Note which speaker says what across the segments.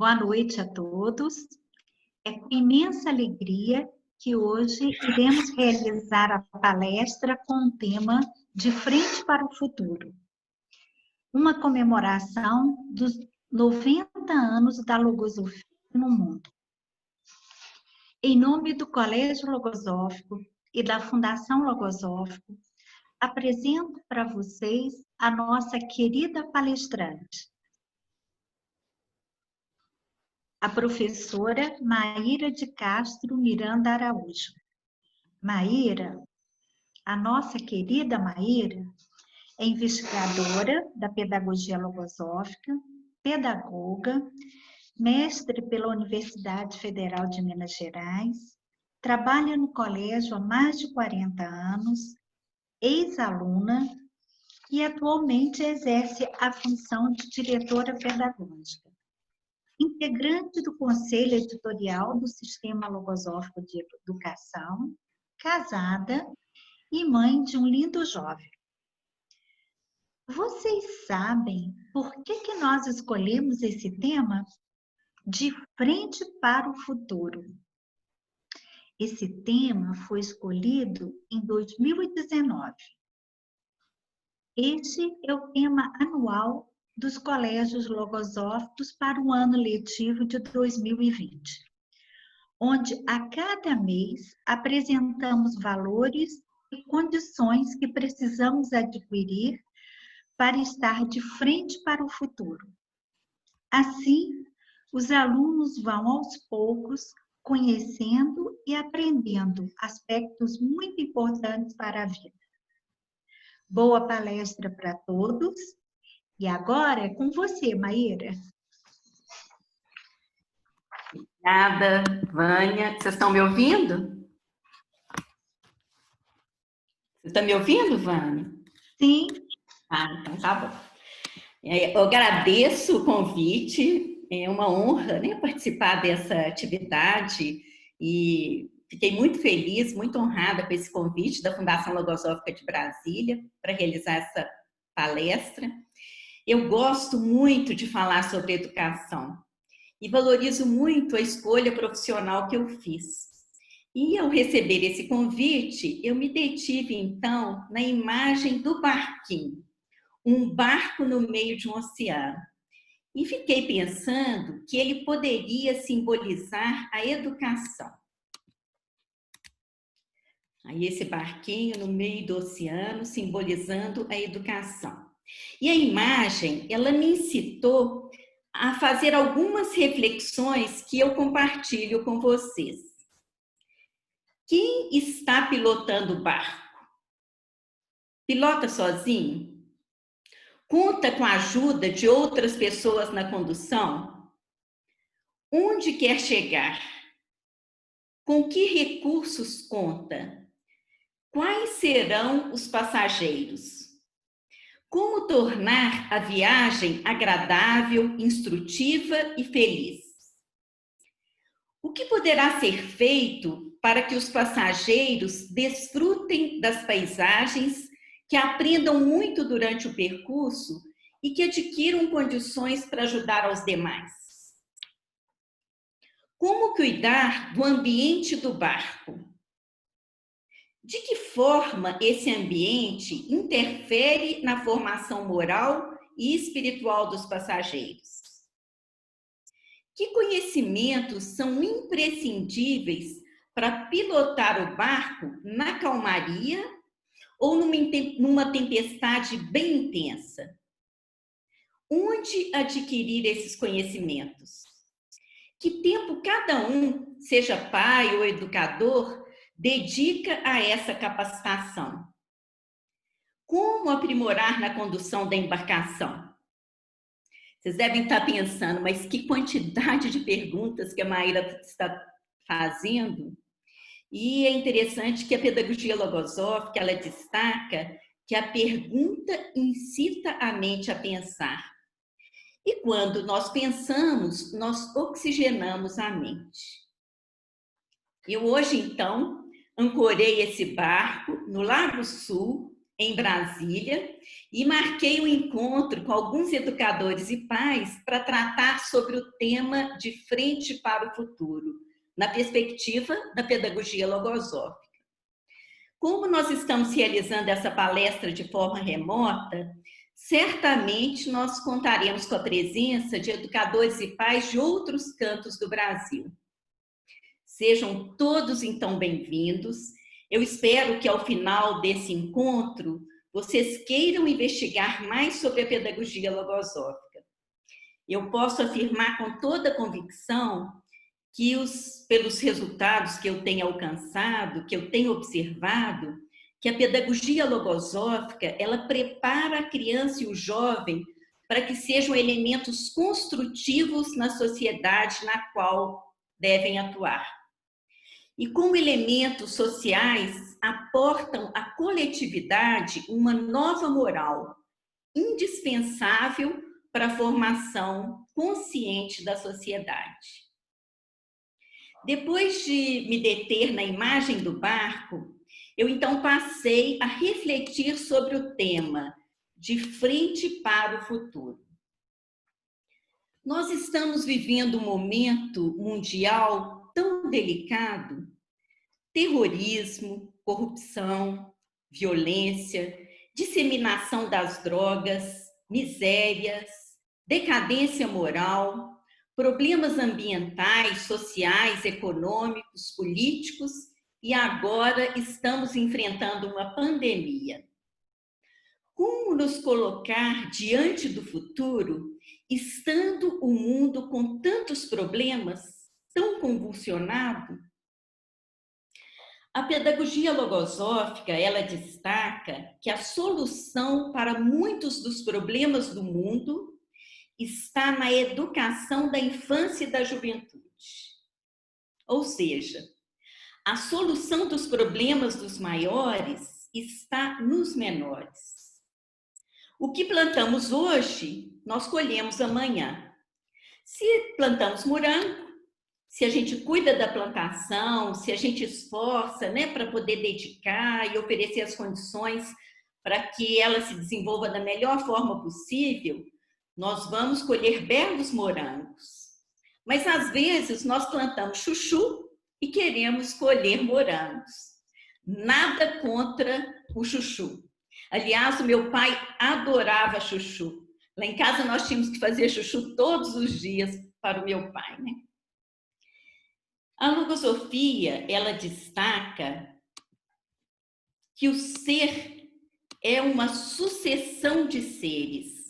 Speaker 1: Boa noite a todos. É com imensa alegria que hoje iremos realizar a palestra com o tema De Frente para o Futuro, uma comemoração dos 90 anos da Logosofia no mundo. Em nome do Colégio Logosófico e da Fundação Logosófico, apresento para vocês a nossa querida palestrante, a professora Maíra de Castro Miranda Araújo. Maíra, a nossa querida Maíra, é investigadora da pedagogia logosófica, pedagoga, mestre pela Universidade Federal de Minas Gerais, trabalha no colégio há mais de 40 anos, ex-aluna e atualmente exerce a função de diretora pedagógica. Integrante do Conselho Editorial do Sistema Logosófico de Educação, casada e mãe de um lindo jovem. Vocês sabem por que nós escolhemos esse tema? De frente para o futuro. Esse tema foi escolhido em 2019. Este é o tema anual dos colégios logosóficos para o ano letivo de 2020, onde a cada mês apresentamos valores e condições que precisamos adquirir para estar de frente para o futuro. Assim, os alunos vão aos poucos conhecendo e aprendendo aspectos muito importantes para a vida. Boa palestra para todos. E agora é com você, Maíra.
Speaker 2: Obrigada, Vânia. Vocês estão me ouvindo? Você está me ouvindo, Vânia?
Speaker 1: Sim.
Speaker 2: Então tá bom. Eu agradeço o convite, é uma honra, né, participar dessa atividade e fiquei muito feliz, muito honrada com esse convite da Fundação Logosófica de Brasília para realizar essa palestra. Eu gosto muito de falar sobre educação e valorizo muito a escolha profissional que eu fiz. E ao receber esse convite, eu me detive então na imagem do barquinho, um barco no meio de um oceano. E fiquei pensando que ele poderia simbolizar a educação. Aí esse barquinho no meio do oceano simbolizando a educação. E a imagem, ela me incitou a fazer algumas reflexões que eu compartilho com vocês. Quem está pilotando o barco? Pilota sozinho? Conta com a ajuda de outras pessoas na condução? Onde quer chegar? Com que recursos conta? Quais serão os passageiros? Como tornar a viagem agradável, instrutiva e feliz? O que poderá ser feito para que os passageiros desfrutem das paisagens, que aprendam muito durante o percurso e que adquiram condições para ajudar aos demais? Como cuidar do ambiente do barco? De que forma esse ambiente interfere na formação moral e espiritual dos passageiros? Que conhecimentos são imprescindíveis para pilotar o barco na calmaria ou numa tempestade bem intensa? Onde adquirir esses conhecimentos? Que tempo cada um, seja pai ou educador, dedica a essa capacitação? Como aprimorar na condução da embarcação? Vocês devem estar pensando, mas que quantidade de perguntas que a Maíra está fazendo. E é interessante que a pedagogia logosófica, ela destaca que a pergunta incita a mente a pensar. E quando nós pensamos, nós oxigenamos a mente. Eu hoje, então, ancorei esse barco no Lago Sul, em Brasília, e marquei um encontro com alguns educadores e pais para tratar sobre o tema de frente para o futuro, na perspectiva da pedagogia logosófica. Como nós estamos realizando essa palestra de forma remota, certamente nós contaremos com a presença de educadores e pais de outros cantos do Brasil. Sejam todos, então, bem-vindos. Eu espero que, ao final desse encontro, vocês queiram investigar mais sobre a pedagogia logosófica. Eu posso afirmar com toda convicção que, pelos resultados que eu tenho alcançado, que eu tenho observado, que a pedagogia logosófica, ela prepara a criança e o jovem para que sejam elementos construtivos na sociedade na qual devem atuar. E como elementos sociais, aportam à coletividade uma nova moral, indispensável para a formação consciente da sociedade. Depois de me deter na imagem do barco, eu então passei a refletir sobre o tema de frente para o futuro. Nós estamos vivendo um momento mundial tão delicado: terrorismo, corrupção, violência, disseminação das drogas, misérias, decadência moral, problemas ambientais, sociais, econômicos, políticos, e agora estamos enfrentando uma pandemia. Como nos colocar diante do futuro, estando o mundo com tantos problemas, tão convulsionado? A pedagogia logosófica, ela destaca que a solução para muitos dos problemas do mundo está na educação da infância e da juventude. Ou seja, a solução dos problemas dos maiores está nos menores. O que plantamos hoje, nós colhemos amanhã. Se plantamos morango, se a gente cuida da plantação, se a gente esforça, né, para poder dedicar e oferecer as condições para que ela se desenvolva da melhor forma possível, nós vamos colher belos morangos. Mas, às vezes, nós plantamos chuchu e queremos colher morangos. Nada contra o chuchu. Aliás, o meu pai adorava chuchu. Lá em casa nós tínhamos que fazer chuchu todos os dias para o meu pai, né? A logosofia, ela destaca que o ser é uma sucessão de seres.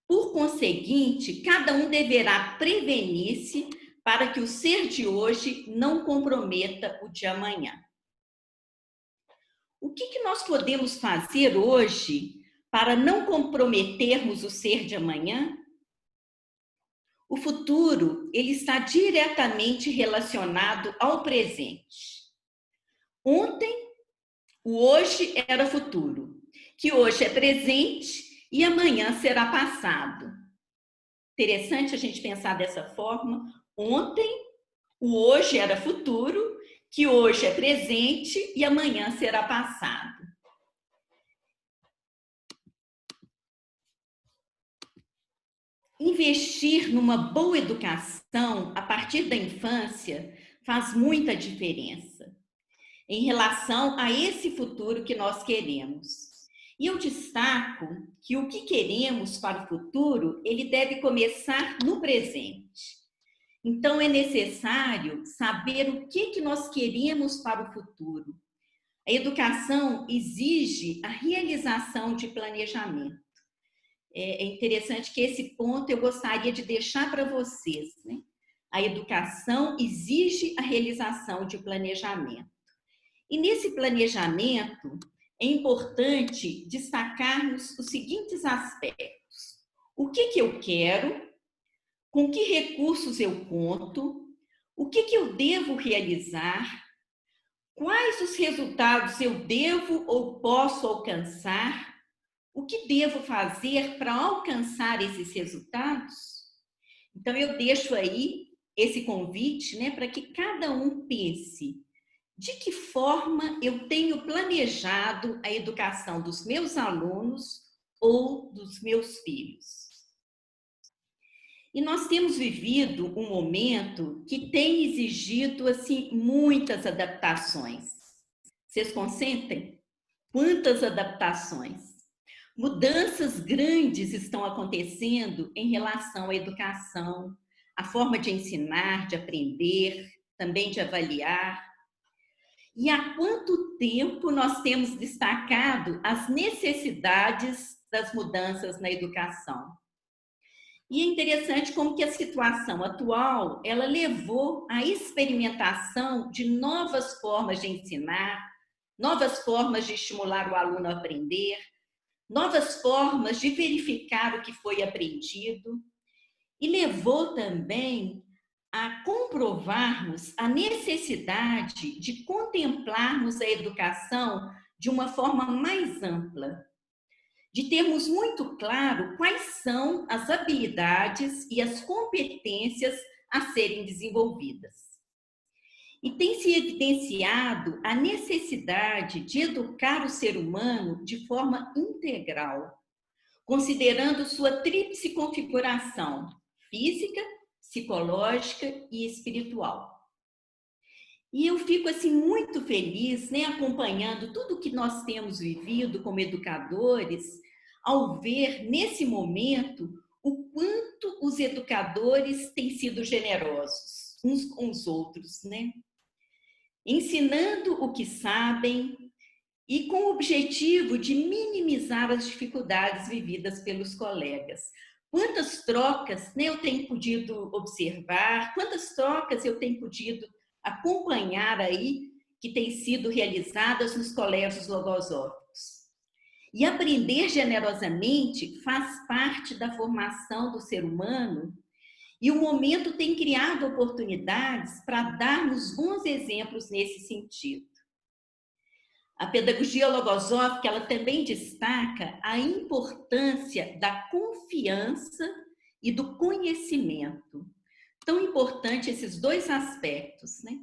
Speaker 2: Por conseguinte, cada um deverá prevenir-se para que o ser de hoje não comprometa o de amanhã. O que nós podemos fazer hoje para não comprometermos o ser de amanhã? O futuro, ele está diretamente relacionado ao presente. Ontem, o hoje era futuro, que hoje é presente e amanhã será passado. Interessante a gente pensar dessa forma. Ontem, o hoje era futuro, que hoje é presente e amanhã será passado. Investir numa boa educação a partir da infância faz muita diferença em relação a esse futuro que nós queremos. E eu destaco que o que queremos para o futuro, ele deve começar no presente. Então, é necessário saber o que nós queremos para o futuro. A educação exige a realização de planejamento. É interessante que esse ponto eu gostaria de deixar para vocês, né? A educação exige a realização de planejamento. E nesse planejamento, é importante destacarmos os seguintes aspectos. O que eu quero? Com que recursos eu conto? O que eu devo realizar? Quais os resultados eu devo ou posso alcançar? O que devo fazer para alcançar esses resultados? Então, eu deixo aí esse convite, né, para que cada um pense de que forma eu tenho planejado a educação dos meus alunos ou dos meus filhos. E nós temos vivido um momento que tem exigido assim muitas adaptações. Vocês consentem? Quantas adaptações? Mudanças grandes estão acontecendo em relação à educação, a forma de ensinar, de aprender, também de avaliar. E há quanto tempo nós temos destacado as necessidades das mudanças na educação? E é interessante como que a situação atual, ela levou à experimentação de novas formas de ensinar, novas formas de estimular o aluno a aprender, novas formas de verificar o que foi aprendido, e levou também a comprovarmos a necessidade de contemplarmos a educação de uma forma mais ampla, de termos muito claro quais são as habilidades e as competências a serem desenvolvidas. E tem se evidenciado a necessidade de educar o ser humano de forma integral, considerando sua tríplice configuração física, psicológica e espiritual. E eu fico assim muito feliz, né, acompanhando tudo que nós temos vivido como educadores, ao ver nesse momento o quanto os educadores têm sido generosos uns com os outros, né? Ensinando o que sabem e com o objetivo de minimizar as dificuldades vividas pelos colegas. Quantas trocas, né, eu tenho podido observar, quantas trocas eu tenho podido acompanhar aí, que têm sido realizadas nos colégios logosóficos. E aprender generosamente faz parte da formação do ser humano, e o momento tem criado oportunidades para darmos bons exemplos nesse sentido. A pedagogia logosófica, ela também destaca a importância da confiança e do conhecimento. Tão importante esses dois aspectos, né?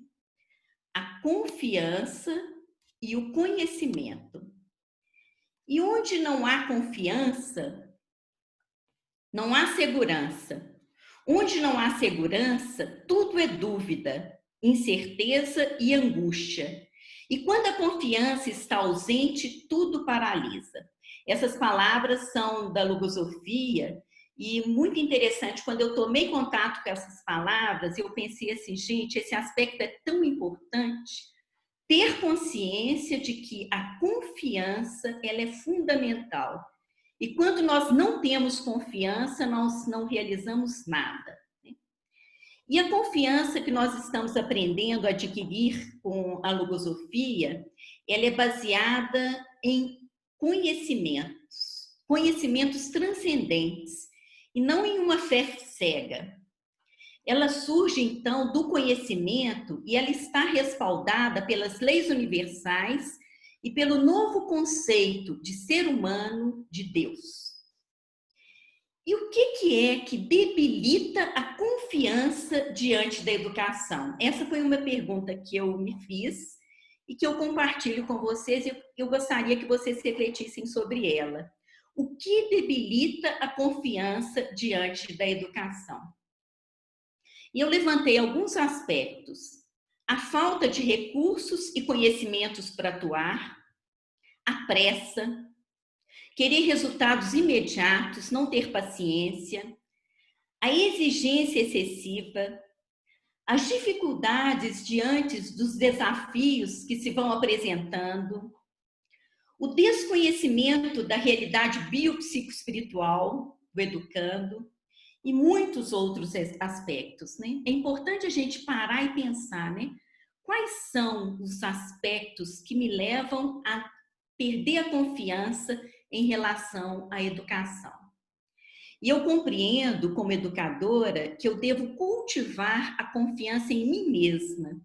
Speaker 2: A confiança e o conhecimento. E onde não há confiança, não há segurança. Onde não há segurança, tudo é dúvida, incerteza e angústia. E quando a confiança está ausente, tudo paralisa. Essas palavras são da logosofia e muito interessante, quando eu tomei contato com essas palavras, eu pensei assim, gente, esse aspecto é tão importante, ter consciência de que a confiança, ela é fundamental. E quando nós não temos confiança, nós não realizamos nada. E a confiança que nós estamos aprendendo a adquirir com a logosofia, ela é baseada em conhecimentos, conhecimentos transcendentes, e não em uma fé cega. Ela surge, então, do conhecimento e ela está respaldada pelas leis universais e pelo novo conceito de ser humano de Deus. E o que é que debilita a confiança diante da educação? Essa foi uma pergunta que eu me fiz e que eu compartilho com vocês e eu gostaria que vocês refletissem sobre ela. O que debilita a confiança diante da educação? E eu levantei alguns aspectos. A falta de recursos e conhecimentos para atuar, a pressa, querer resultados imediatos, não ter paciência, a exigência excessiva, as dificuldades diante dos desafios que se vão apresentando, o desconhecimento da realidade biopsicoespiritual do educando e muitos outros aspectos, né? É importante a gente parar e pensar, né? Quais são os aspectos que me levam a perder a confiança em relação à educação? E eu compreendo, como educadora, que eu devo cultivar a confiança em mim mesma.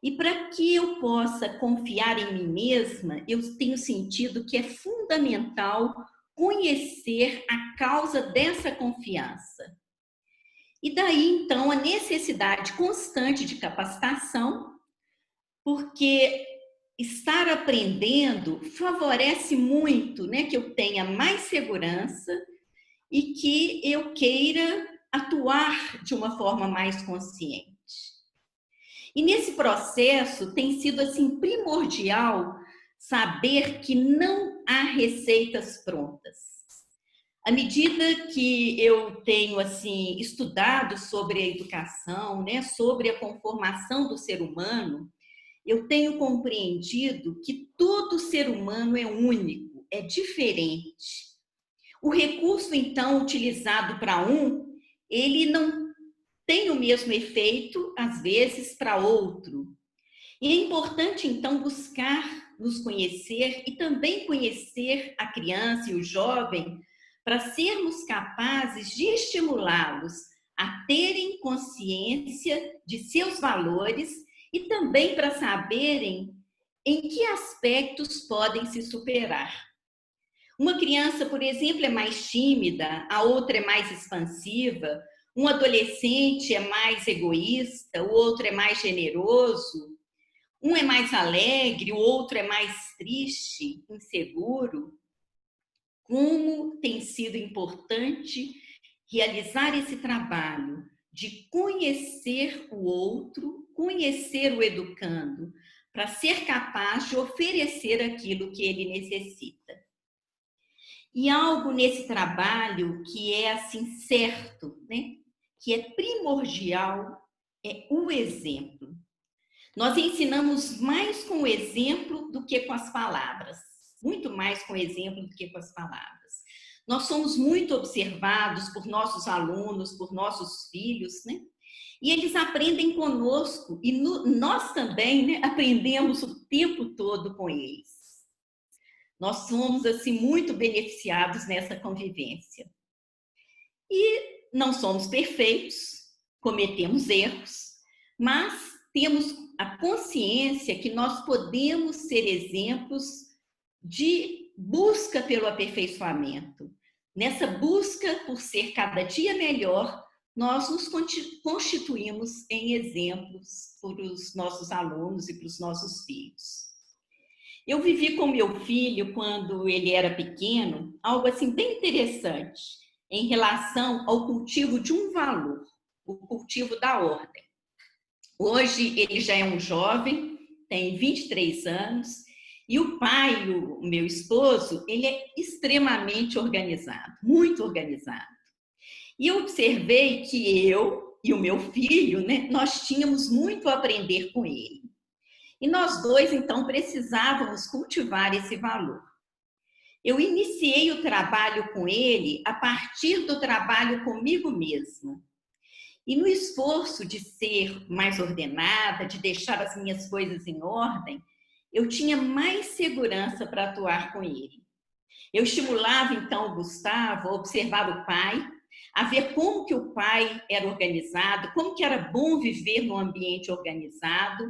Speaker 2: E para que eu possa confiar em mim mesma, eu tenho sentido que é fundamental conhecer a causa dessa confiança. E daí, então, a necessidade constante de capacitação, porque estar aprendendo favorece muito, né, que eu tenha mais segurança e que eu queira atuar de uma forma mais consciente. E nesse processo tem sido assim primordial saber que não há receitas prontas. À medida que eu tenho assim estudado sobre a educação, né, sobre a conformação do ser humano, eu tenho compreendido que todo ser humano é único, é diferente. O recurso então utilizado para um, ele não tem o mesmo efeito às vezes para outro. E é importante então buscar nos conhecer e também conhecer a criança e o jovem para sermos capazes de estimulá-los a terem consciência de seus valores e também para saberem em que aspectos podem se superar. Uma criança, por exemplo, é mais tímida, a outra é mais expansiva, um adolescente é mais egoísta, o outro é mais generoso, um é mais alegre, o outro é mais triste, inseguro. Como tem sido importante realizar esse trabalho de conhecer o outro, conhecer o educando, para ser capaz de oferecer aquilo que ele necessita. E algo nesse trabalho que é assim certo, né? Que é primordial, é o exemplo. Nós ensinamos mais com o exemplo do que com as palavras, muito mais com o exemplo do que com as palavras. Nós somos muito observados por nossos alunos, por nossos filhos, né? E eles aprendem conosco e nós também, né, aprendemos o tempo todo com eles. Nós somos assim muito beneficiados nessa convivência. E não somos perfeitos, cometemos erros, mas temos a consciência que nós podemos ser exemplos de busca pelo aperfeiçoamento. Nessa busca por ser cada dia melhor, nós nos constituímos em exemplos para os nossos alunos e para os nossos filhos. Eu vivi com meu filho, quando ele era pequeno, algo assim bem interessante em relação ao cultivo de um valor, o cultivo da ordem. Hoje ele já é um jovem, tem 23 anos, e o pai, o meu esposo, ele é extremamente organizado, muito organizado. E eu observei que eu e o meu filho, né, nós tínhamos muito a aprender com ele. E nós dois, então, precisávamos cultivar esse valor. Eu iniciei o trabalho com ele a partir do trabalho comigo mesma. E no esforço de ser mais ordenada, de deixar as minhas coisas em ordem, eu tinha mais segurança para atuar com ele. Eu estimulava, então, o Gustavo a observar o pai, a ver como que o pai era organizado, como que era bom viver num ambiente organizado.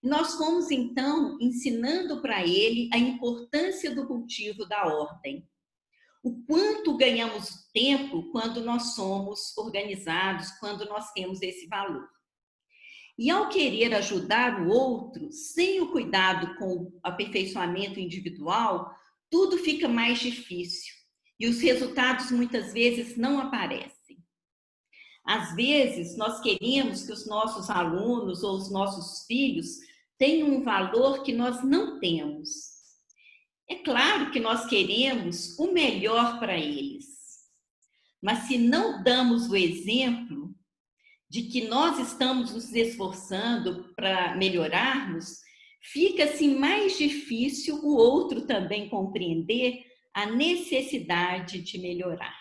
Speaker 2: E nós fomos, então, ensinando para ele a importância do cultivo da ordem. O quanto ganhamos tempo quando nós somos organizados, quando nós temos esse valor. E ao querer ajudar o outro, sem o cuidado com o aperfeiçoamento individual, tudo fica mais difícil e os resultados muitas vezes não aparecem. Às vezes, nós queremos que os nossos alunos ou os nossos filhos tenham um valor que nós não temos. É claro que nós queremos o melhor para eles, mas se não damos o exemplo de que nós estamos nos esforçando para melhorarmos, fica assim mais difícil o outro também compreender a necessidade de melhorar.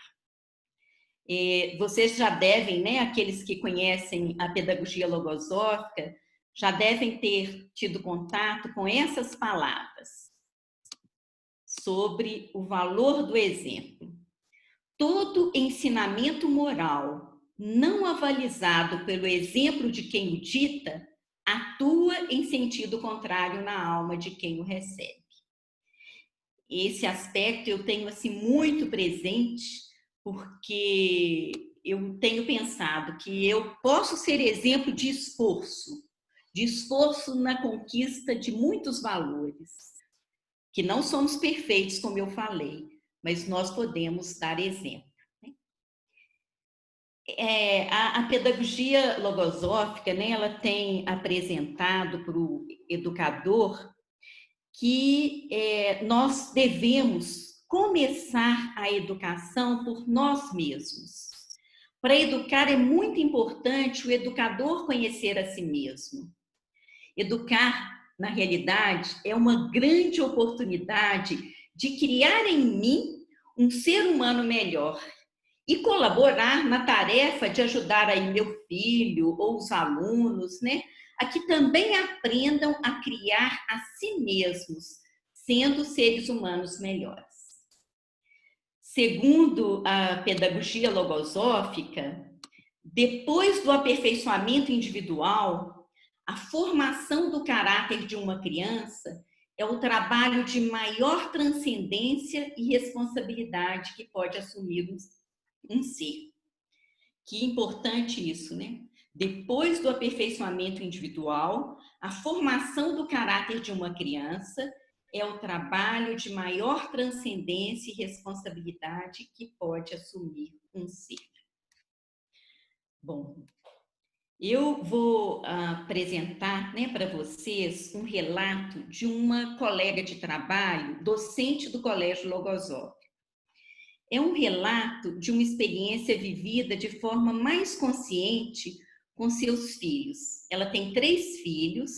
Speaker 2: Vocês já devem, né, aqueles que conhecem a pedagogia logosófica, já devem ter tido contato com essas palavras sobre o valor do exemplo. Todo ensinamento moral não avalizado pelo exemplo de quem o dita atua em sentido contrário na alma de quem o recebe. Esse aspecto eu tenho assim muito presente, porque eu tenho pensado que eu posso ser exemplo de esforço, de esforço na conquista de muitos valores, que não somos perfeitos, como eu falei, mas nós podemos dar exemplo. A pedagogia logosófica, né, ela tem apresentado para o educador que nós devemos começar a educação por nós mesmos. Para educar é muito importante o educador conhecer a si mesmo. Educar, na realidade, é uma grande oportunidade de criar em mim um ser humano melhor e colaborar na tarefa de ajudar aí meu filho ou os alunos, né, a que também aprendam a criar a si mesmos, sendo seres humanos melhores. Segundo a pedagogia logosófica, depois do aperfeiçoamento individual, a formação do caráter de uma criança é o trabalho de maior transcendência e responsabilidade que pode assumir um ser. Que importante isso, né? Depois do aperfeiçoamento individual, a formação do caráter de uma criança é o trabalho de maior transcendência e responsabilidade que pode assumir um ser. Bom, eu vou apresentar, né, para vocês um relato de uma colega de trabalho, docente do Colégio Logosófico. É um relato de uma experiência vivida de forma mais consciente com seus filhos. Ela tem 3 filhos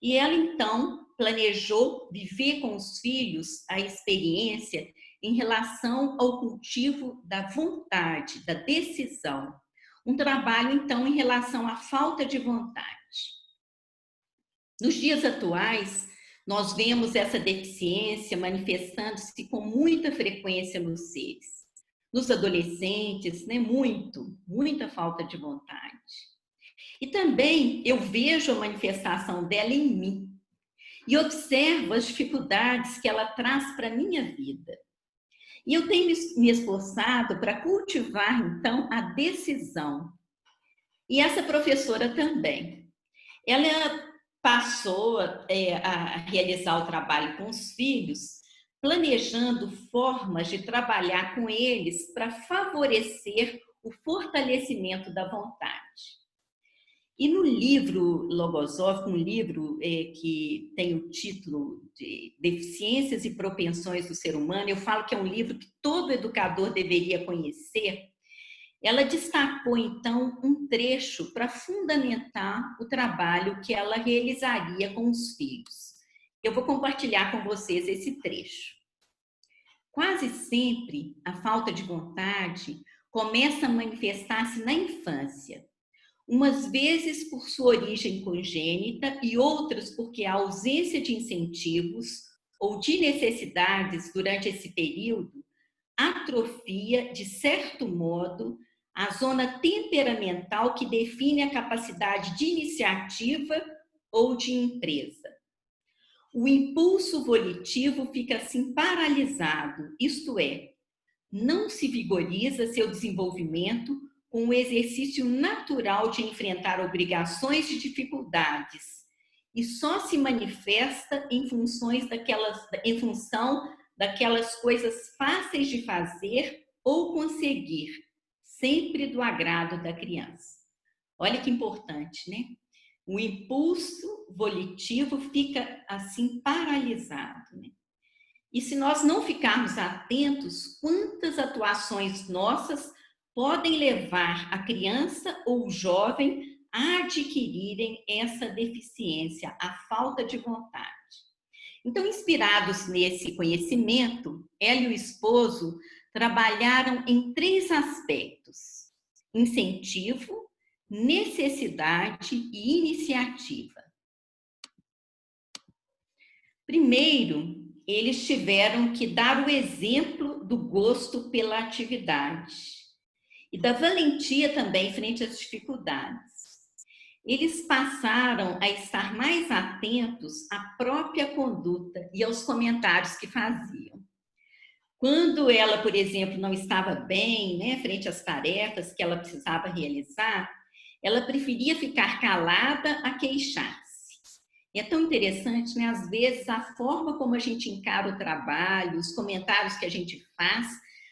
Speaker 2: e ela, então, planejou viver com os filhos a experiência em relação ao cultivo da vontade, da decisão. Um trabalho, então, em relação à falta de vontade. Nos dias atuais, nós vemos essa deficiência manifestando-se com muita frequência nos seres. Nos adolescentes, né, muita falta de vontade. E também eu vejo a manifestação dela em mim e observo as dificuldades que ela traz para a minha vida. E eu tenho me esforçado para cultivar, então, a decisão. E essa professora também. Ela passou a realizar o trabalho com os filhos, planejando formas de trabalhar com eles para favorecer o fortalecimento da vontade. E no livro logosófico, um livro que tem o título de Deficiências e Propensões do Ser Humano, eu falo que é um livro que todo educador deveria conhecer. Ela destacou, então, um trecho para fundamentar o trabalho que ela realizaria com os filhos. Eu vou compartilhar com vocês esse trecho. Quase sempre, a falta de vontade começa a manifestar-se na infância, umas vezes por sua origem congênita e outras porque a ausência de incentivos ou de necessidades durante esse período atrofia, de certo modo, a zona temperamental que define a capacidade de iniciativa ou de empresa. O impulso volitivo fica assim paralisado, isto é, não se vigoriza seu desenvolvimento com o exercício natural de enfrentar obrigações e dificuldades e só se manifesta em função daquelas coisas fáceis de fazer ou conseguir, sempre do agrado da criança. Olha que importante, né? O impulso volitivo fica assim paralisado, né? E se nós não ficarmos atentos, quantas atuações nossas podem levar a criança ou o jovem a adquirirem essa deficiência, a falta de vontade. Então, inspirados nesse conhecimento, ela e o esposo trabalharam em 3 aspectos: incentivo, necessidade e iniciativa. Primeiro, eles tiveram que dar o exemplo do gosto pela atividade e da valentia também frente às dificuldades. Eles passaram a estar mais atentos à própria conduta e aos comentários que faziam. Quando ela, por exemplo, não estava bem, né, frente às tarefas que ela precisava realizar, ela preferia ficar calada a queixar-se. E é tão interessante, né? Às vezes, a forma como a gente encara o trabalho, os comentários que a gente faz,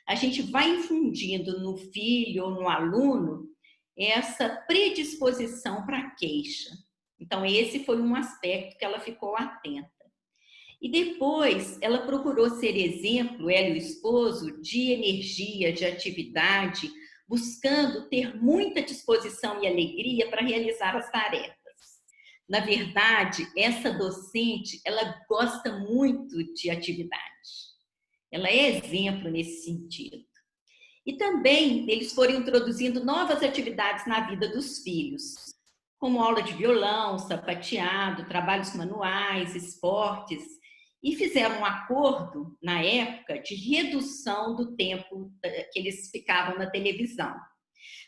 Speaker 2: a gente vai infundindo no filho ou no aluno essa predisposição para a queixa. Então, esse foi um aspecto que ela ficou atenta. E depois, ela procurou ser exemplo, ela e o esposo, de energia, de atividade, buscando ter muita disposição e alegria para realizar as tarefas. Na verdade, essa docente, ela gosta muito de atividade. Ela é exemplo nesse sentido. E também eles foram introduzindo novas atividades na vida dos filhos, como aula de violão, sapateado, trabalhos manuais, esportes, e fizeram um acordo, na época, de redução do tempo que eles ficavam na televisão.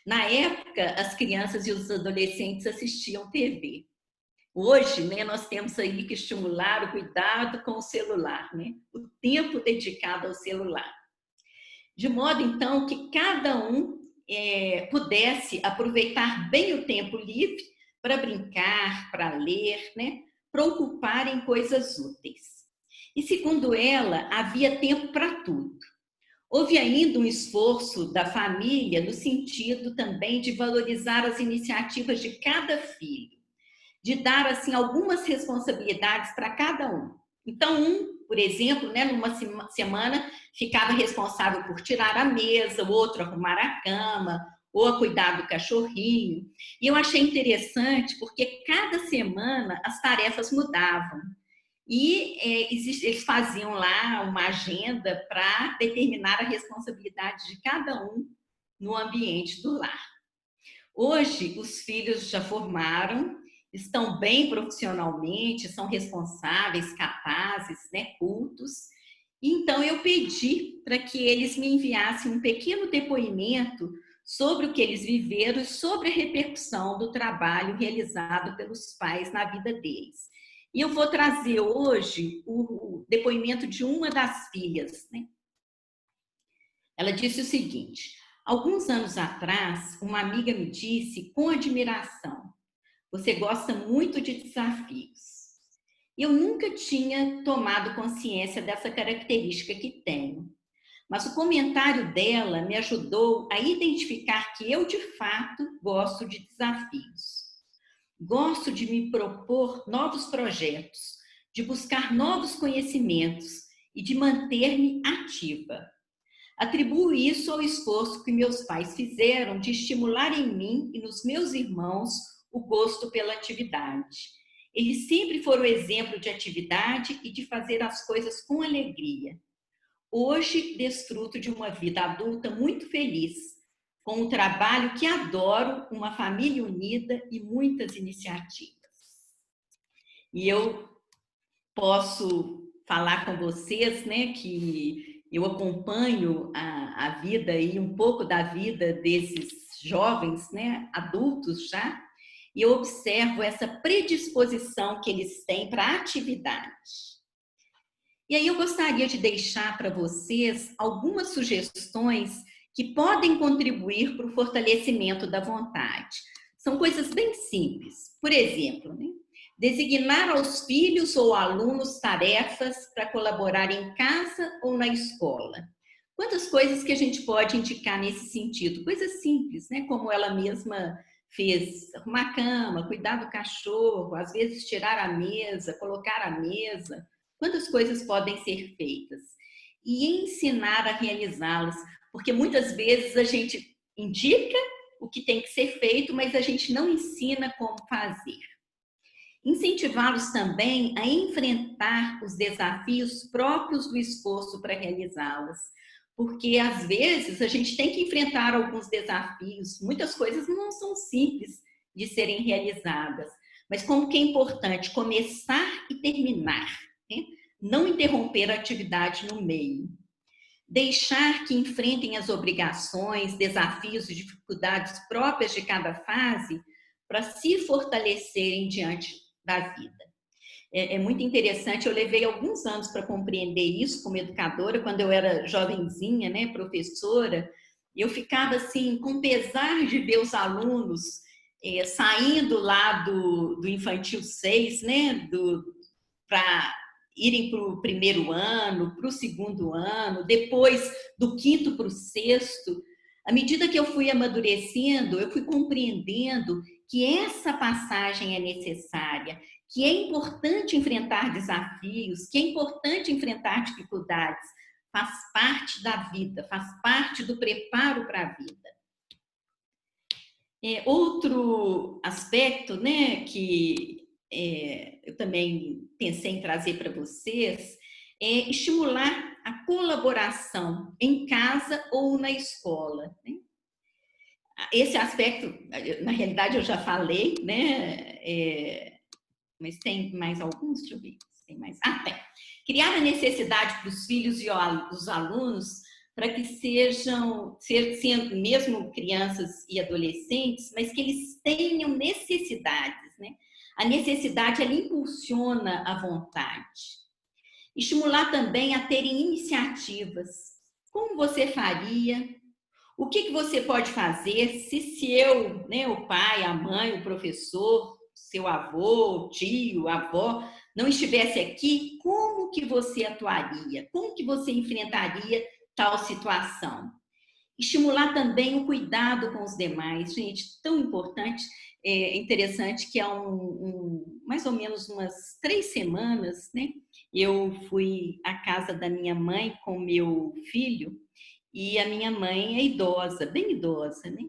Speaker 2: Na época, as crianças e os adolescentes assistiam TV. Hoje, né, nós temos aí que estimular o cuidado com o celular, né? O tempo dedicado ao celular. De modo, então, que cada um pudesse aproveitar bem o tempo livre para brincar, para ler, né? Para ocupar em coisas úteis. E, segundo ela, havia tempo para tudo. Houve ainda um esforço da família no sentido também de valorizar as iniciativas de cada filho, de dar assim algumas responsabilidades para cada um. Então, por exemplo, né, numa semana ficava responsável por tirar a mesa, o outro arrumar a cama, ou a cuidar do cachorrinho. E eu achei interessante porque cada semana as tarefas mudavam. E eles faziam lá uma agenda para determinar a responsabilidade de cada um no ambiente do lar. Hoje, os filhos já formaram, estão bem profissionalmente, são responsáveis, capazes, né, cultos. Então, eu pedi para que eles me enviassem um pequeno depoimento sobre o que eles viveram e sobre a repercussão do trabalho realizado pelos pais na vida deles. E eu vou trazer hoje o depoimento de uma das filhas, né? Ela disse o seguinte: alguns anos atrás, uma amiga me disse com admiração: você gosta muito de desafios. Eu nunca tinha tomado consciência dessa característica que tenho, mas o comentário dela me ajudou a identificar que eu, de fato, gosto de desafios. Gosto de me propor novos projetos, de buscar novos conhecimentos e de manter-me ativa. Atribuo isso ao esforço que meus pais fizeram de estimular em mim e nos meus irmãos o gosto pela atividade. Eles sempre foram exemplo de atividade e de fazer as coisas com alegria. Hoje, desfruto de uma vida adulta muito feliz, com um trabalho que adoro, uma família unida e muitas iniciativas. E eu posso falar com vocês, né, que eu acompanho a vida e um pouco da vida desses jovens, né, adultos já, e eu observo essa predisposição que eles têm para a atividade. E aí eu gostaria de deixar para vocês algumas sugestões que podem contribuir para o fortalecimento da vontade. São coisas bem simples. Por exemplo, né? Designar aos filhos ou alunos tarefas para colaborar em casa ou na escola. Quantas coisas que a gente pode indicar nesse sentido? Coisas simples, né? Como ela mesma fez: arrumar a cama, cuidar do cachorro, às vezes tirar a mesa, colocar a mesa. Quantas coisas podem ser feitas? E ensinar a realizá-las, porque muitas vezes a gente indica o que tem que ser feito, mas a gente não ensina como fazer. Incentivá-los também a enfrentar os desafios próprios do esforço para realizá-las, porque às vezes a gente tem que enfrentar alguns desafios, muitas coisas não são simples de serem realizadas, mas como que é importante começar e terminar, né? Não interromper a atividade no meio. Deixar que enfrentem as obrigações, desafios e dificuldades próprias de cada fase para se fortalecerem diante da vida. É muito interessante, eu levei alguns anos para compreender isso como educadora, quando eu era jovenzinha, né, professora, eu ficava assim, com pesar de ver os alunos saindo lá do infantil 6, né, para irem para o primeiro ano, para o segundo ano, depois do quinto para o sexto. À medida que eu fui amadurecendo, eu fui compreendendo que essa passagem é necessária, que é importante enfrentar desafios, que é importante enfrentar dificuldades. Faz parte da vida, faz parte do preparo para a vida. Outro aspecto, né, que eu também pensei em trazer para vocês é estimular a colaboração em casa ou na escola, né? Esse aspecto, na realidade, eu já falei, né? Mas tem mais alguns? Deixa eu ver. Tem mais? Tem. Criar a necessidade para os filhos e os alunos para que sejam, sendo mesmo crianças e adolescentes, mas que eles tenham necessidades, né? A necessidade, ela impulsiona a vontade. Estimular também a terem iniciativas. Como você faria? O que você pode fazer se eu, né, o pai, a mãe, o professor, seu avô, tio, avó, não estivesse aqui? Como que você atuaria? Como que você enfrentaria tal situação? Estimular também o cuidado com os demais. Gente, tão importante, interessante que há mais ou menos umas 3 semanas, né, eu fui à casa da minha mãe com meu filho, e a minha mãe é idosa, bem idosa, né?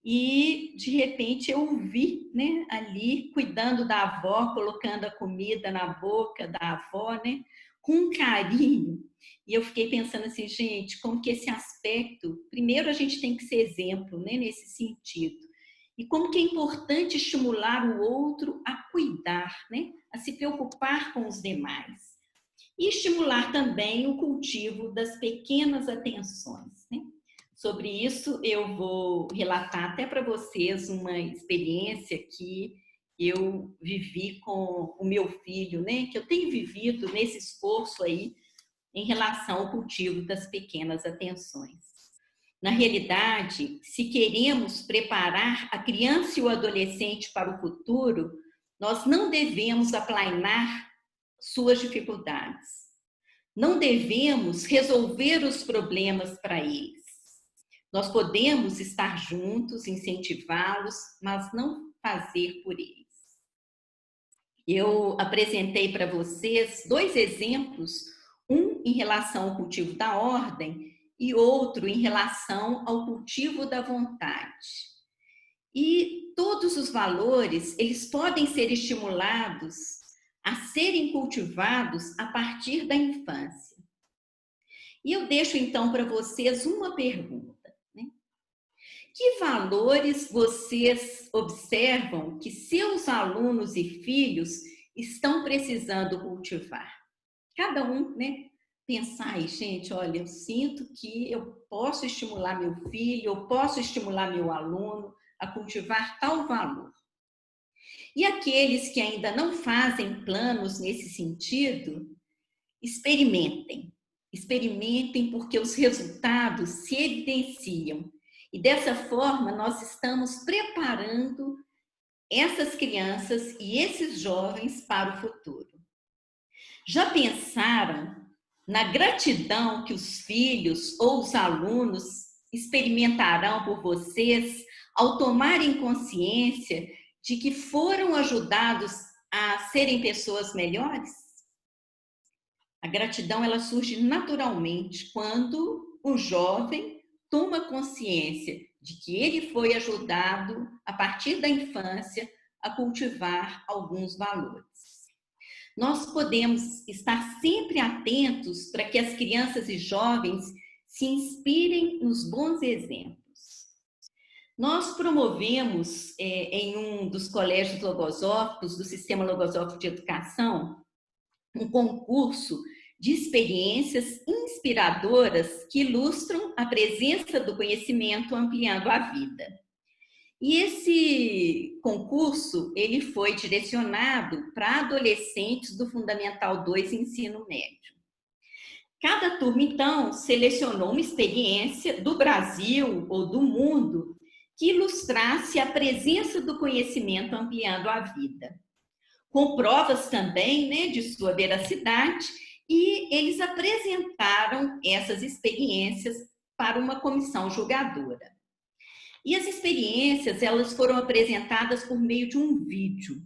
Speaker 2: E, de repente, eu vi, né, ali, cuidando da avó, colocando a comida na boca da avó, né, com carinho. E eu fiquei pensando assim, gente, como que esse aspecto... Primeiro, a gente tem que ser exemplo, né, nesse sentido. E como que é importante estimular o outro a cuidar, né, a se preocupar com os demais. E estimular também o cultivo das pequenas atenções, né? Sobre isso, eu vou relatar até para vocês uma experiência que eu vivi com o meu filho, né? Que eu tenho vivido nesse esforço aí em relação ao cultivo das pequenas atenções. Na realidade, se queremos preparar a criança e o adolescente para o futuro, nós não devemos aplainar suas dificuldades. Não devemos resolver os problemas para eles. Nós podemos estar juntos, incentivá-los, mas não fazer por eles. Eu apresentei para vocês 2 exemplos, um em relação ao cultivo da ordem e outro em relação ao cultivo da vontade. E todos os valores, eles podem ser estimulados a serem cultivados a partir da infância. E eu deixo então para vocês uma pergunta, né? Que valores vocês observam que seus alunos e filhos estão precisando cultivar? Cada um, né? Pensar aí, gente, olha, eu sinto que eu posso estimular meu filho, eu posso estimular meu aluno a cultivar tal valor. E aqueles que ainda não fazem planos nesse sentido, experimentem. Experimentem, porque os resultados se evidenciam. E dessa forma, nós estamos preparando essas crianças e esses jovens para o futuro. Já pensaram na gratidão que os filhos ou os alunos experimentarão por vocês ao tomarem consciência de que foram ajudados a serem pessoas melhores? A gratidão, ela surge naturalmente quando o jovem toma consciência de que ele foi ajudado a partir da infância a cultivar alguns valores. Nós podemos estar sempre atentos para que as crianças e jovens se inspirem nos bons exemplos. Nós promovemos em um dos colégios logosóficos do Sistema Logosófico de Educação um concurso de experiências inspiradoras que ilustram a presença do conhecimento ampliando a vida. E esse concurso, ele foi direcionado para adolescentes do Fundamental 2 Ensino Médio. Cada turma, então, selecionou uma experiência do Brasil ou do mundo que ilustrasse a presença do conhecimento ampliando a vida, com provas também, né, de sua veracidade, e eles apresentaram essas experiências para uma comissão julgadora. E as experiências, elas foram apresentadas por meio de um vídeo,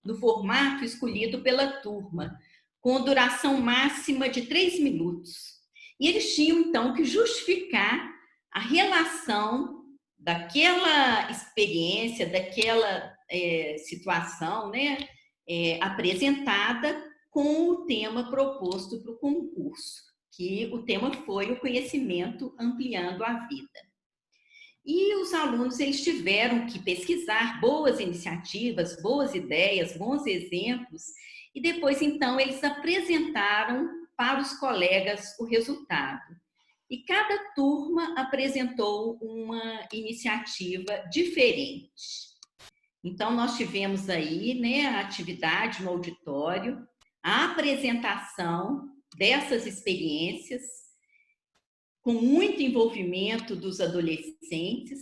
Speaker 2: no formato escolhido pela turma, com duração máxima de 3 minutos. E eles tinham, então, que justificar a relação daquela experiência, daquela situação, né, apresentada com o tema proposto para o concurso, que o tema foi o conhecimento ampliando a vida. E os alunos, eles tiveram que pesquisar boas iniciativas, boas ideias, bons exemplos, e depois, então, eles apresentaram para os colegas o resultado. E cada turma apresentou uma iniciativa diferente. Então, nós tivemos aí, né, a atividade no auditório, a apresentação dessas experiências, com muito envolvimento dos adolescentes,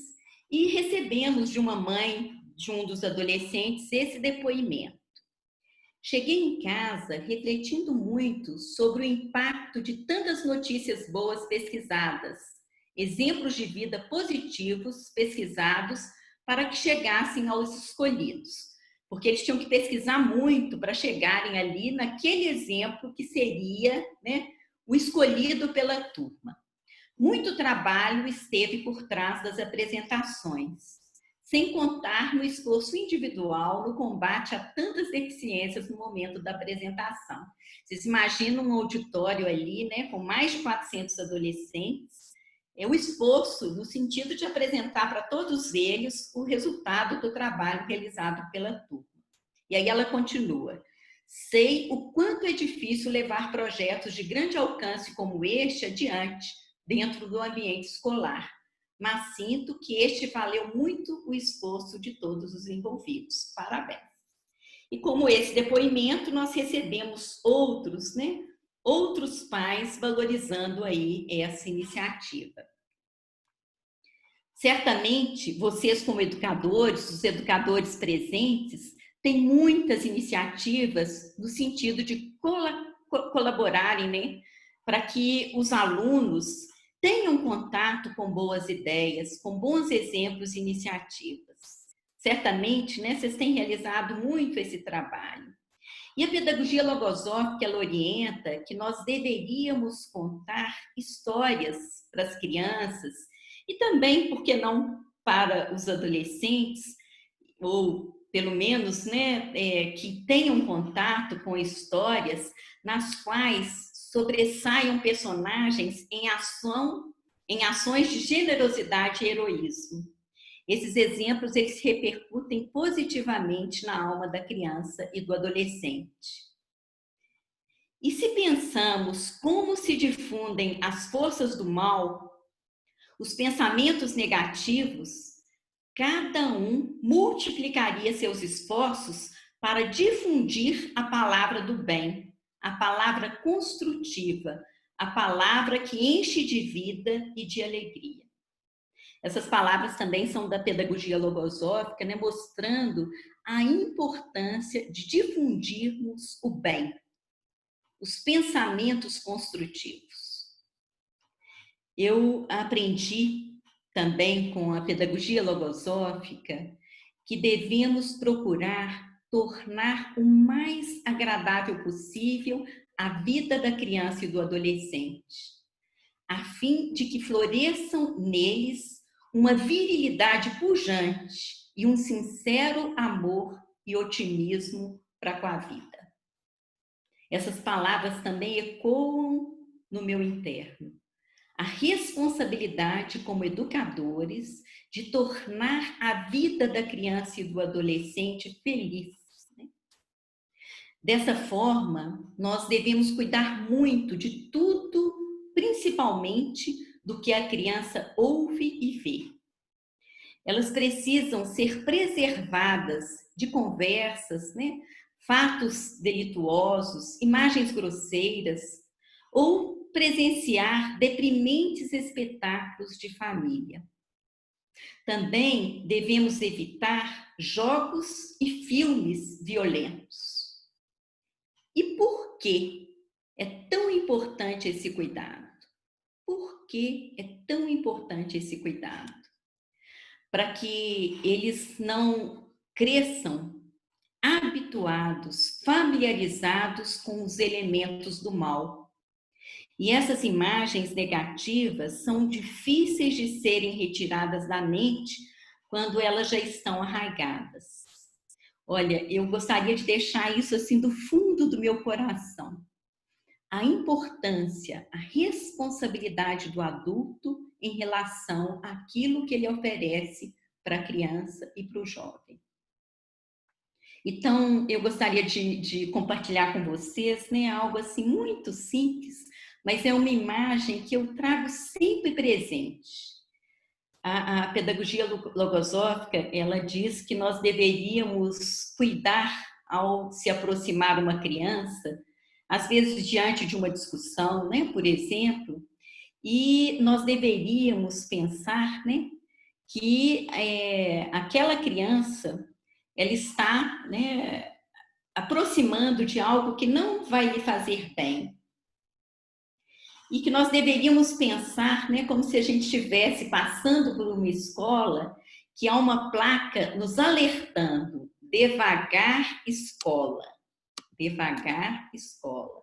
Speaker 2: e recebemos de uma mãe de um dos adolescentes esse depoimento. Cheguei em casa refletindo muito sobre o impacto de tantas notícias boas pesquisadas, exemplos de vida positivos pesquisados para que chegassem aos escolhidos, porque eles tinham que pesquisar muito para chegarem ali naquele exemplo que seria, né, o escolhido pela turma. Muito trabalho esteve por trás das apresentações, sem contar no esforço individual no combate a tantas deficiências no momento da apresentação. Vocês imaginam um auditório ali, né, com mais de 400 adolescentes, o esforço no sentido de apresentar para todos eles o resultado do trabalho realizado pela turma. E aí ela continua: sei o quanto é difícil levar projetos de grande alcance como este adiante dentro do ambiente escolar, mas sinto que este valeu muito o esforço de todos os envolvidos. Parabéns. E como esse depoimento, nós recebemos outros, né? Outros pais valorizando aí essa iniciativa. Certamente, vocês como educadores, os educadores presentes, têm muitas iniciativas no sentido de colaborarem, né? Para que os alunos tenham contato com boas ideias, com bons exemplos e iniciativas. Certamente, né, vocês têm realizado muito esse trabalho. E a pedagogia logosófica, ela orienta que nós deveríamos contar histórias para as crianças e também, por que não, para os adolescentes, ou pelo menos, né, que tenham contato com histórias nas quais sobressaiam personagens em ações de generosidade e heroísmo. Esses exemplos, eles repercutem positivamente na alma da criança e do adolescente. E se pensamos como se difundem as forças do mal, os pensamentos negativos, cada um multiplicaria seus esforços para difundir a palavra do bem, a palavra construtiva, a palavra que enche de vida e de alegria. Essas palavras também são da pedagogia logosófica, né, mostrando a importância de difundirmos o bem, os pensamentos construtivos. Eu aprendi também com a pedagogia logosófica que devemos procurar tornar o mais agradável possível a vida da criança e do adolescente, a fim de que floresçam neles uma virilidade pujante e um sincero amor e otimismo para com a vida. Essas palavras também ecoam no meu interno. A responsabilidade como educadores de tornar a vida da criança e do adolescente feliz. Dessa forma, nós devemos cuidar muito de tudo, principalmente do que a criança ouve e vê. Elas precisam ser preservadas de conversas, né? Fatos delituosos, imagens grosseiras, ou presenciar deprimentes espetáculos de família. Também devemos evitar jogos e filmes violentos. E por que é tão importante esse cuidado? Por que é tão importante esse cuidado? Para que eles não cresçam habituados, familiarizados com os elementos do mal. E essas imagens negativas são difíceis de serem retiradas da mente quando elas já estão arraigadas. Olha, eu gostaria de deixar isso assim do fundo do meu coração. A importância, a responsabilidade do adulto em relação àquilo que ele oferece para a criança e para o jovem. Então, eu gostaria de compartilhar com vocês, né, algo assim muito simples, mas é uma imagem que eu trago sempre presente. A pedagogia logosófica, ela diz que nós deveríamos cuidar ao se aproximar uma criança, às vezes diante de uma discussão, né, por exemplo, e nós deveríamos pensar, né, que aquela criança, ela está, né, aproximando de algo que não vai lhe fazer bem. E que nós deveríamos pensar, né, como se a gente estivesse passando por uma escola que há uma placa nos alertando: devagar, escola. Devagar, escola.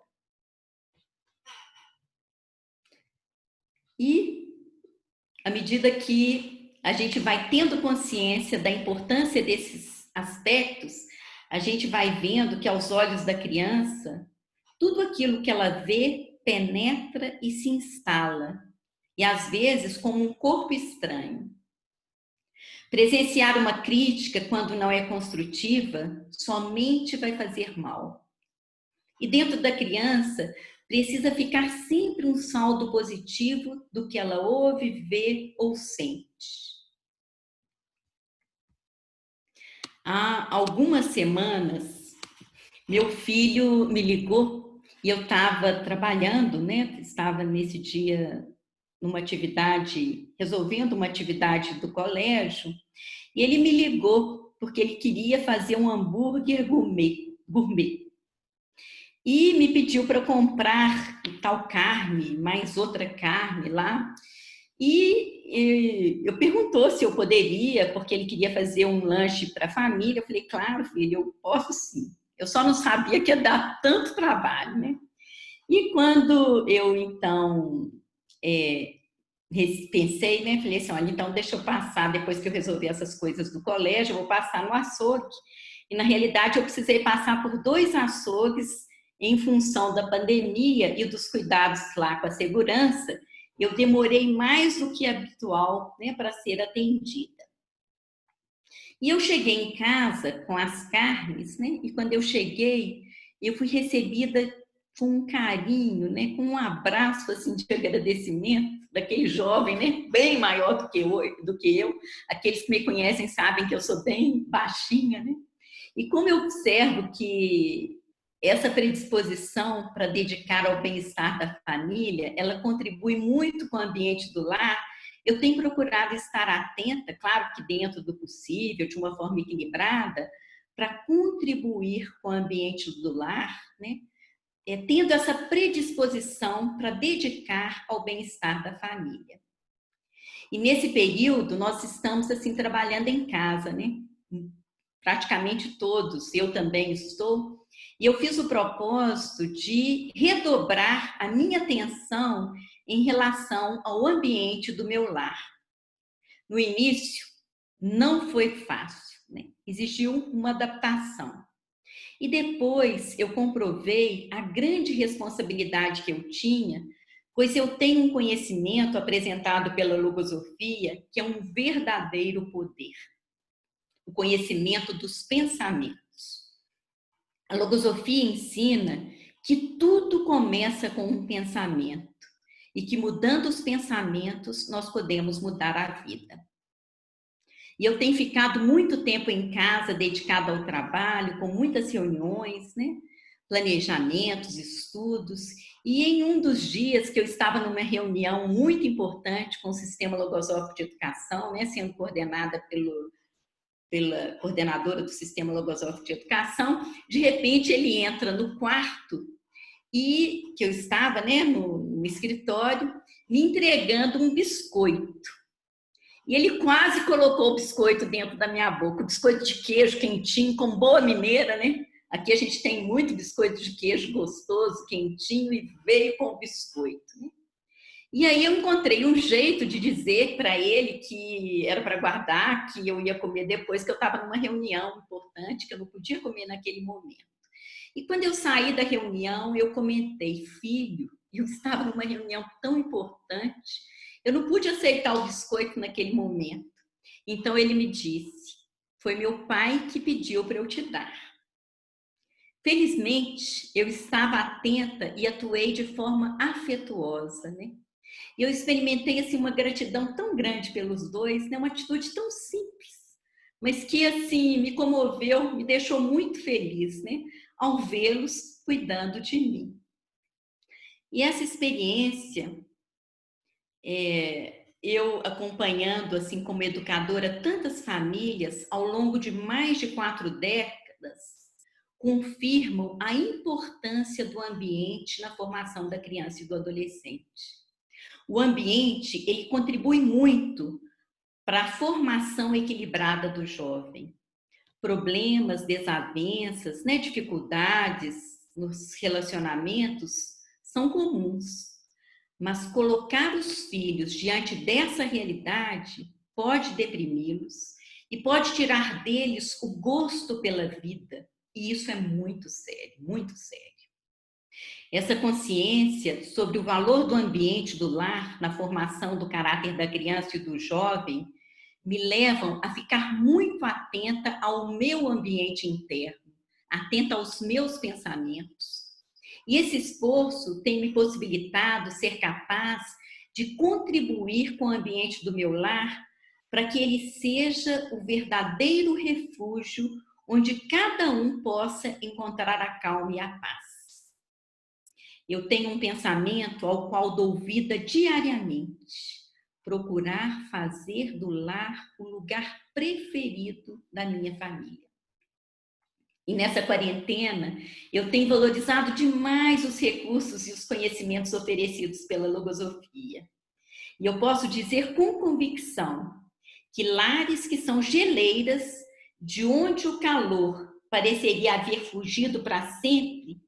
Speaker 2: E, à medida que a gente vai tendo consciência da importância desses aspectos, a gente vai vendo que aos olhos da criança, tudo aquilo que ela vê penetra e se instala, e às vezes como um corpo estranho. Presenciar uma crítica quando não é construtiva somente vai fazer mal. E dentro da criança precisa ficar sempre um saldo positivo do que ela ouve, vê ou sente. Há algumas semanas, meu filho me ligou e eu estava trabalhando, né? Estava nesse dia numa atividade, resolvendo uma atividade do colégio, e ele me ligou porque ele queria fazer um hambúrguer gourmet. E me pediu para comprar tal carne, mais outra carne lá. E eu perguntou se eu poderia, porque ele queria fazer um lanche para a família. Eu falei, claro, filho, eu posso sim. Eu só não sabia que ia dar tanto trabalho, né? E quando eu, então, pensei, né? Falei assim, olha, então deixa eu passar, depois que eu resolver essas coisas do colégio, eu vou passar no açougue. E, na realidade, eu precisei passar por 2 açougues em função da pandemia e dos cuidados lá com a segurança. Eu demorei mais do que habitual, né, para ser atendida. E eu cheguei em casa com as carnes, né? E quando eu cheguei, eu fui recebida com um carinho, né? Com um abraço assim de agradecimento daquele jovem, né? Bem maior do que eu. Aqueles que me conhecem sabem que eu sou bem baixinha, né? E como eu observo que essa predisposição para dedicar ao bem-estar da família, ela contribui muito com o ambiente do lar, eu tenho procurado estar atenta, claro que dentro do possível, de uma forma equilibrada, para contribuir com o ambiente do lar, né? Tendo essa predisposição para dedicar ao bem-estar da família. E nesse período, nós estamos assim trabalhando em casa, né? Praticamente todos, eu também estou. E eu fiz o propósito de redobrar a minha atenção em relação ao ambiente do meu lar. No início, não foi fácil, né? Exigiu uma adaptação. E depois eu comprovei a grande responsabilidade que eu tinha, pois eu tenho um conhecimento apresentado pela logosofia que é um verdadeiro poder. O conhecimento dos pensamentos. A logosofia ensina que tudo começa com um pensamento e que mudando os pensamentos nós podemos mudar a vida. E eu tenho ficado muito tempo em casa dedicada ao trabalho, com muitas reuniões, né? Planejamentos, estudos, E em um dos dias que eu estava numa reunião muito importante com o Sistema Logosófico de Educação, né, sendo coordenada pela coordenadora do Sistema Logosófico de Educação, de repente ele entra no quarto e que eu estava, né, no escritório, me entregando um biscoito. E ele quase colocou o biscoito dentro da minha boca, o biscoito de queijo quentinho, com boa mineira, né? Aqui a gente tem muito biscoito de queijo gostoso, quentinho, e veio com o biscoito, né? E aí eu encontrei um jeito de dizer para ele que era para guardar, que eu ia comer depois, que eu estava numa reunião importante, que eu não podia comer naquele momento. E quando eu saí da reunião, eu comentei, filho, eu estava numa reunião tão importante, eu não pude aceitar o biscoito naquele momento. Então ele me disse, foi meu pai que pediu para eu te dar. Felizmente, eu estava atenta e atuei de forma afetuosa, né? E eu experimentei assim uma gratidão tão grande pelos dois, né? Uma atitude tão simples, mas que assim me comoveu, me deixou muito feliz, né? Ao vê-los cuidando de mim. E essa experiência, eu acompanhando assim como educadora tantas famílias ao longo de mais de 4 décadas, confirmam a importância do ambiente na formação da criança e do adolescente. O ambiente, ele contribui muito para a formação equilibrada do jovem. Problemas, desavenças, né, dificuldades nos relacionamentos são comuns, mas colocar os filhos diante dessa realidade pode deprimi-los e pode tirar deles o gosto pela vida. E isso é muito sério, muito sério. Essa consciência sobre o valor do ambiente do lar na formação do caráter da criança e do jovem me levam a ficar muito atenta ao meu ambiente interno, atenta aos meus pensamentos. E esse esforço tem me possibilitado ser capaz de contribuir com o ambiente do meu lar para que ele seja o verdadeiro refúgio onde cada um possa encontrar a calma e a paz. Eu tenho um pensamento ao qual dou vida diariamente. Procurar fazer do lar o lugar preferido da minha família. E nessa quarentena, eu tenho valorizado demais os recursos e os conhecimentos oferecidos pela logosofia. E eu posso dizer com convicção que lares que são geleiras, de onde o calor pareceria haver fugido para sempre,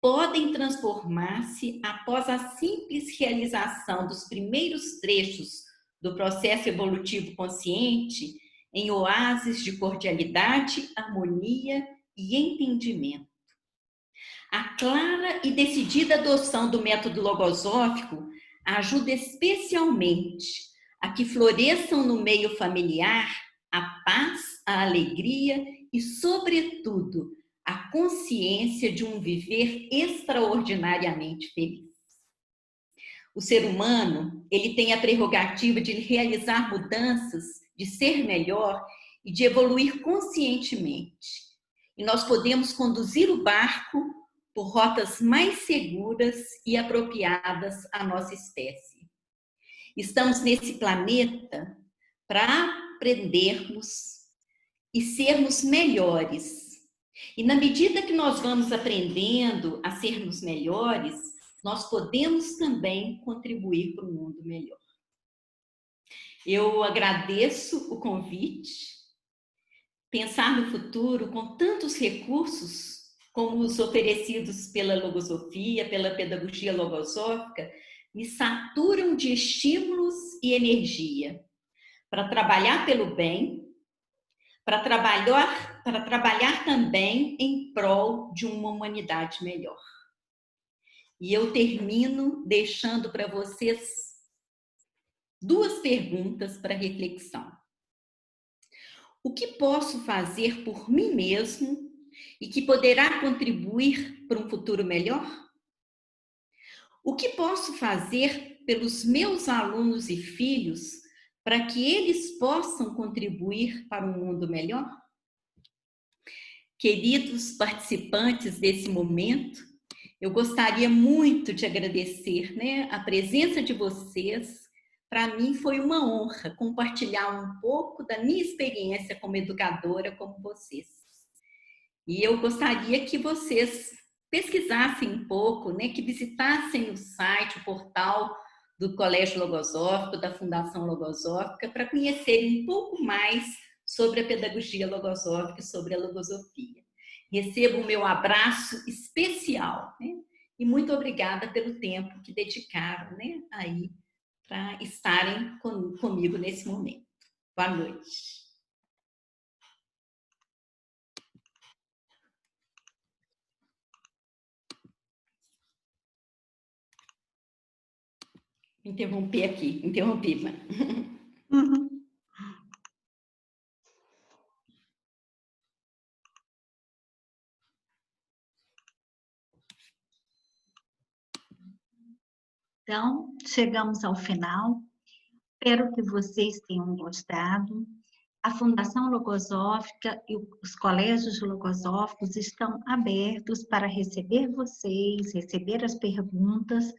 Speaker 2: podem transformar-se após a simples realização dos primeiros trechos do processo evolutivo consciente em oásis de cordialidade, harmonia e entendimento. A clara e decidida adoção do método logosófico ajuda especialmente a que floresçam no meio familiar a paz, a alegria e, sobretudo, a consciência de um viver extraordinariamente feliz. O ser humano, ele tem a prerrogativa de realizar mudanças, de ser melhor e de evoluir conscientemente. E nós podemos conduzir o barco por rotas mais seguras e apropriadas à nossa espécie. Estamos nesse planeta para aprendermos e sermos melhores. E na medida que nós vamos aprendendo a sermos melhores, nós podemos também contribuir para um mundo melhor. Eu agradeço o convite. Pensar no futuro com tantos recursos como os oferecidos pela logosofia, pela pedagogia logosófica, me saturam de estímulos e energia para trabalhar pelo bem, para trabalhar também em prol de uma humanidade melhor. E eu termino deixando para vocês 2 perguntas para reflexão. O que posso fazer por mim mesmo e que poderá contribuir para um futuro melhor? O que posso fazer pelos meus alunos e filhos para que eles possam contribuir para um mundo melhor? Queridos participantes desse momento, Eu gostaria muito de agradecer, né, a presença de vocês. Para mim foi uma honra compartilhar um pouco da minha experiência como educadora como vocês. E eu gostaria que vocês pesquisassem um pouco, né, que visitassem o site, o portal do Colégio Logosófico, da Fundação Logosófica, para conhecerem um pouco mais sobre a pedagogia logosófica e sobre a logosofia. Recebo o meu abraço especial, né? E muito obrigada pelo tempo que dedicaram, né, aí para estarem comigo nesse momento. Boa noite. Interrompi, mas...
Speaker 1: Uhum. Então, chegamos ao final. Espero que vocês tenham gostado. A Fundação Logosófica e os colégios logosóficos estão abertos para receber vocês, receber as perguntas.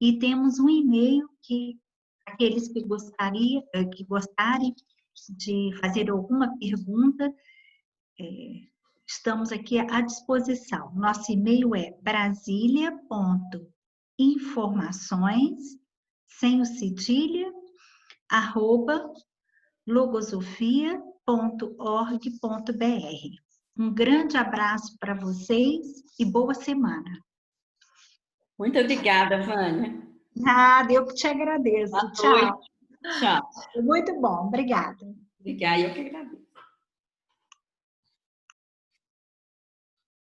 Speaker 1: E temos um e-mail que aqueles que gostarem de fazer alguma pergunta, estamos aqui à disposição. Nosso e-mail é brasilia.informações, sem o cedilha, @logosofia.org.br. Um grande abraço para vocês e boa semana.
Speaker 2: Muito obrigada, Vânia.
Speaker 1: Nada, eu que te agradeço. Tchau.
Speaker 2: Tchau.
Speaker 1: Muito bom, obrigada.
Speaker 2: Obrigada, eu que agradeço.